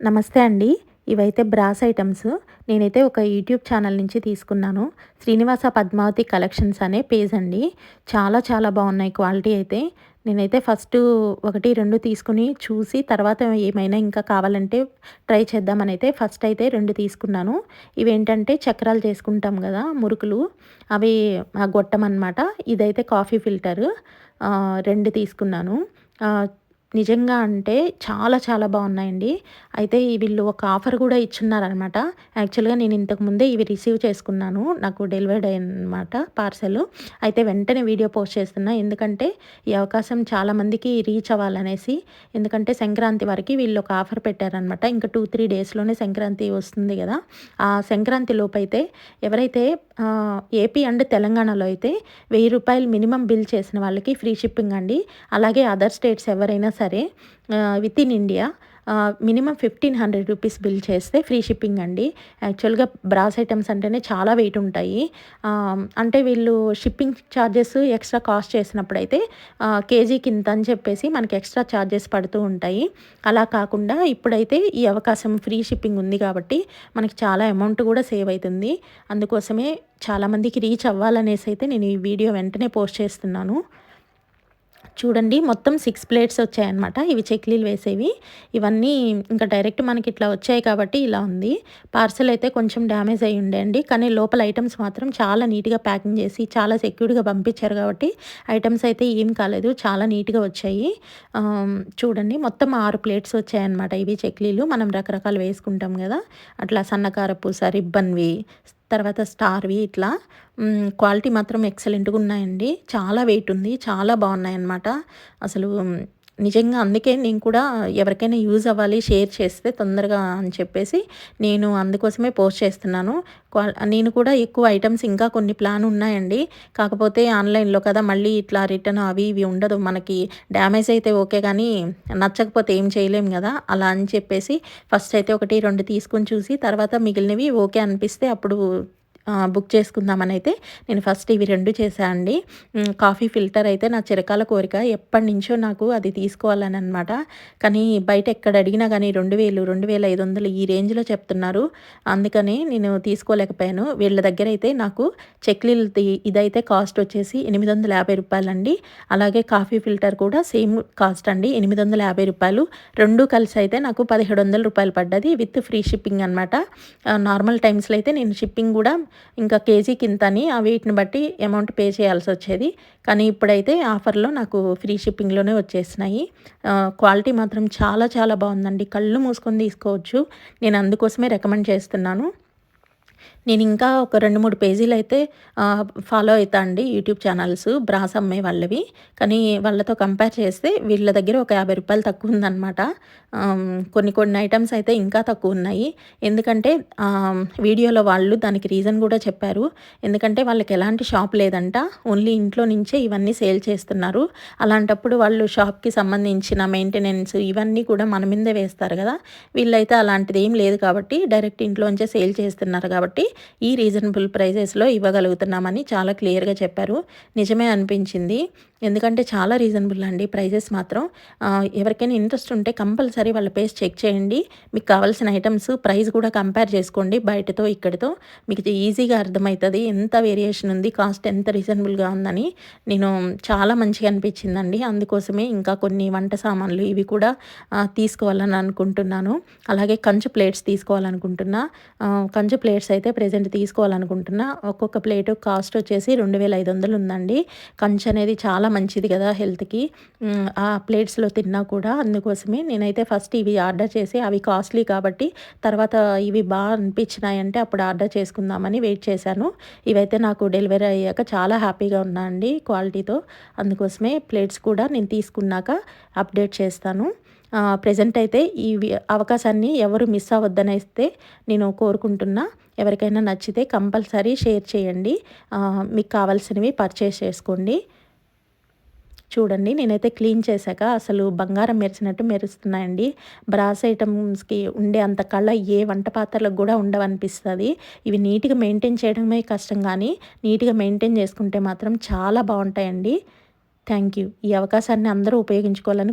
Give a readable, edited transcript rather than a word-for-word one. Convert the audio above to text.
నమస్తే అండి. ఇవైతే బ్రాస్ ఐటెమ్స్. నేనైతే ఒక యూట్యూబ్ ఛానల్ నుంచి తీసుకున్నాను. శ్రీనివాస పద్మావతి కలెక్షన్స్ అనే పేజ్ అండి. చాలా చాలా బాగున్నాయి క్వాలిటీ అయితే. నేనైతే ఫస్టు 1, 2 తీసుకొని చూసి తర్వాత ఏమైనా ఇంకా కావాలంటే ట్రై చేద్దామనైతే ఫస్ట్ అయితే 2 తీసుకున్నాను. ఇవేంటంటే చక్రాలు చేసుకుంటాం గదా! మురుకులు అవి గొట్టం అనమాట. ఇదైతే కాఫీ ఫిల్టరు 2 తీసుకున్నాను. ఆహ్, నిజంగా అంటే చాలా చాలా బాగున్నాయండి. అయితే వీళ్ళు ఒక ఆఫర్ గూడా ఇచ్చున్నారనమాట. యాక్చువల్‌గా నేను ఇంతకు ముందే ఇవి రిసీవ్ చేసుకున్నాను. నాకు డెలివర్డ్ అయ్యిందనమాట పార్సెలు. అయితే వెంటనే వీడియో పోస్ట్ చేస్తున్నా. ఎందుకంటే ఈ అవకాశం చాలామందికి రీచ్ అవ్వాలనేసి. ఎందుకంటే సంక్రాంతి వరకి వీళ్ళు ఒక ఆఫర్ పెట్టారనమాట. ఇంకా 2, 3 డేస్‌లోనే సంక్రాంతి వస్తుంది గదా! ఆ సంక్రాంతి లోపైతే ఎవరైతే ఏపీ అండ్ తెలంగాణలో అయితే ₹1000 మినిమమ్ బిల్ చేసిన వాళ్ళకి ఫ్రీ షిప్పింగ్ అండి. అలాగే అదర్ స్టేట్స్ ఎవరైనా సరే వితిన్ ఇండియా మినిమమ్ ₹1500 బిల్ చేస్తే ఫ్రీ షిప్పింగ్ అండి. యాక్చువల్‌గా బ్రాస్ ఐటెమ్స్ అంటేనే చాలా వెయిట్ ఉంటాయి. అంటే వీళ్ళు షిప్పింగ్ ఛార్జెస్ ఎక్స్ట్రా కాస్ట్ చేసినప్పుడైతే కేజీకి ఇంత అని చెప్పేసి మనకి ఎక్స్ట్రా ఛార్జెస్ పడుతూ ఉంటాయి. అలా కాకుండా ఇప్పుడైతే ఈ అవకాశం ఫ్రీ షిప్పింగ్ ఉంది కాబట్టి మనకి చాలా అమౌంట్ కూడా సేవ్ అవుతుంది. అందుకోసమే చాలామందికి రీచ్ అవ్వాలనేసి అయితే నేను ఈ వీడియో వెంటనే పోస్ట్ చేస్తున్నాను. చూడండి మొత్తం 6 ప్లేట్స్ వచ్చాయన్నమాట. ఇవి చెక్లీలు వేసేవి. ఇవన్నీ ఇంకా డైరెక్ట్ మనకి ఇట్లా వచ్చాయి కాబట్టి ఇలా ఉంది. పార్సెల్ అయితే కొంచెం డ్యామేజ్ అయ్యి ఉండే అండి. కానీ లోపల ఐటెమ్స్ మాత్రం చాలా నీట్‌గా ప్యాకింగ్ చేసి చాలా సెక్యూర్డ్‌గా పంపించారు కాబట్టి ఐటెమ్స్ అయితే ఏం కాలేదు. చాలా నీట్‌గా వచ్చాయి. చూడండి మొత్తం 6 ప్లేట్స్ వచ్చాయన్నమాట. ఇవి చెక్లీలు మనం రకరకాలు వేసుకుంటాం కదా! అట్లా సన్నకార పూస, రిబ్బన్‌వి, తర్వాత స్టార్‌వి ఇట్లా క్వాలిటీ మాత్రం ఎక్సలెంట్‌గా ఉన్నాయండి. చాలా వెయిట్ ఉంది. చాలా బాగున్నాయన్నమాట. అసలు నిజంగా అందుకే నేను కూడా ఎవరికైనా యూజ్ అవ్వాలి, షేర్ చేస్తే తొందరగా అని చెప్పేసి నేను అందుకోసమే పోస్ట్ చేస్తున్నాను. నేను కూడా ఎక్కువ ఐటెమ్స్ ఇంకా కొన్ని ప్లాన్ ఉన్నాయండి. కాకపోతే ఆన్‌లైన్‌లో కదా! మళ్ళీ ఇట్లా రిటర్న్ అవి ఇవి ఉండదు. మనకి డ్యామేజ్ అయితే ఓకే గానీ నచ్చకపోతే ఏం చేయలేం గదా! అలా అని చెప్పేసి ఫస్ట్ అయితే 1, 2 తీసుకొని చూసి తర్వాత మిగిలినవి ఓకే అనిపిస్తే అప్పుడు బుక్ చేసుకుందామనైతే నేను ఫస్ట్ ఇవి 2 చేశా అండి. కాఫీ ఫిల్టర్ అయితే నా చిరకాల కోరిక. ఎప్పటినుంచో నాకు అది తీసుకోవాలని అనమాట. కానీ బయట ఎక్కడ అడిగినా గానీ 2000, 2500 ఈ రేంజ్‌లో చెప్తున్నారు. అందుకని నేను తీసుకోలేకపోయాను. వీళ్ళ దగ్గరైతే నాకు చెక్లీలది ఇదైతే కాస్ట్ వచ్చేసి ₹850 అండి. అలాగే కాఫీ ఫిల్టర్ కూడా సేమ్ కాస్ట్ అండి. ₹850. 2 కలిసి అయితే నాకు ₹1700 పడ్డది విత్ ఫ్రీ షిప్పింగ్ అనమాట. నార్మల్ టైమ్స్‌లో అయితే నేను షిప్పింగ్ గూడా ఇంకా కేజీకి ఇంతని ఆ వెయిట్‌ని బట్టి అమౌంట్ పే చేయాల్సొచ్చేది. కానీ ఇప్పుడైతే ఆఫర్‌లో నాకు ఫ్రీ షిప్పింగ్‌లోనే వచ్చేసినాయి. క్వాలిటీ మాత్రం చాలా చాలా బావుందండి. కళ్ళు మూసుకొని తీసుకోవచ్చు. నేను అందుకోసమే రికమెండ్ చేస్తున్నాను. నేనింకా ఒక 2, 3 పేజీలైతే ఫాలో అయితా అండి యూట్యూబ్ ఛానల్స్ బ్రాస్ అమ్మే వాళ్ళవి. కానీ వాళ్ళతో కంపేర్ చేస్తే వీళ్ళ దగ్గర ఒక ₹50 తక్కువుందనమాట. కొన్ని కొన్ని ఐటెమ్స్ అయితే ఇంకా తక్కువున్నాయి. ఎందుకంటే వీడియోలో వాళ్ళు దానికి రీజన్ గూడా చెప్పారు. ఎందుకంటే వాళ్ళకి ఎలాంటి షాప్ లేదంట. ఓన్లీ ఇంట్లో నుంచే ఇవన్నీ సేల్ చేస్తున్నారు. అలాంటప్పుడు వాళ్ళు షాప్‌కి సంబంధించిన మెయింటెనెన్స్ ఇవన్నీ కూడా మన మీదే వేస్తారు గదా! వీళ్ళైతే అలాంటిదేం లేదు కాబట్టి డైరెక్ట్ ఇంట్లోంచే సేల్ చేస్తున్నారు కాబట్టి ఈ రీజనబుల్ ప్రైజెస్‌లో ఇవ్వగలుగుతున్నామని చాలా క్లియర్‌గా చెప్పారు. నిజమే అనిపించింది. ఎందుకంటే చాలా రీజనబుల్ అండి ప్రైజెస్ మాత్రం. ఎవరికైనా ఇంట్రెస్ట్ ఉంటే కంపల్సరీ వాళ్ళ పేజ్ చెక్ చేయండి. మీకు కావాల్సిన ఐటెమ్స్ ప్రైస్ కూడా కంపేర్ చేసుకోండి బయటతో ఇక్కడితో. మీకు ఈజీగా అర్థమవుతది ఎంత వేరియేషన్ ఉంది, కాస్ట్ ఎంత రీజనబుల్‌గా ఉందని. నేను చాలా మంచిగా అనిపించిందండి. అందుకోసమే ఇంకా కొన్ని వంట సామాన్లు ఇవి కూడా తీసుకోవాలని అనుకుంటున్నాను. అలాగే కంచు ప్లేట్స్ తీసుకోవాలనుకుంటున్నా. కంచు ప్లేట్స్ అయితే ప్రెజెంట్ తీసుకోవాలనుకుంటున్నా. ఒక్కొక్క ప్లేటు కాస్ట్ వచ్చేసి 2500 ఉందండి. కంచు అనేది చాలా మంచిది కదా హెల్త్‌కి. ఆ ప్లేట్స్‌లో తిన్నా కూడా అందుకోసమే నేనైతే ఫస్ట్ ఇవి ఆర్డర్ చేసి అవి కాస్ట్‌లీ కాబట్టి తర్వాత ఇవి అనిపించినాయంటే అప్పుడు ఆర్డర్ చేసుకుందామని వెయిట్ చేశాను. ఇవైతే నాకు డెలివరీ అయ్యాక చాలా హ్యాపీగా ఉన్నా అండి క్వాలిటీతో. అందుకోసమే ప్లేట్స్ కూడా నేను తీసుకున్నాక అప్డేట్ చేస్తాను. ప్రెజెంట్ అయితే ఈ అవకాశాన్ని ఎవరు మిస్ అవ్వద్దనైతే నేను కోరుకుంటున్నా. ఎవరికైనా నచ్చితే కంపల్సరీ షేర్ చేయండి. మీకు కావాల్సినవి పర్చేస్ చేసుకోండి. చూడండి నేనైతే క్లీన్ చేశాక అసలు బంగారం మెరిసినట్టు మెరుస్తున్నాయండి. బ్రాస్ ఐటమ్స్‌కి ఉండే అంత కళ ఏ వంట పాత్రలకు గూడా ఉండవనిపిస్తది. ఇవి నీట్‌గా మెయింటైన్ చేయడమే కష్టం గానీ, నీట్‌గా మెయింటైన్ చేసుకుంటే మాత్రం చాలా బావుంటాయండి. Thank you. ఈ అవకాశాన్ని అందరూ ఉపయోగించుకోవాలని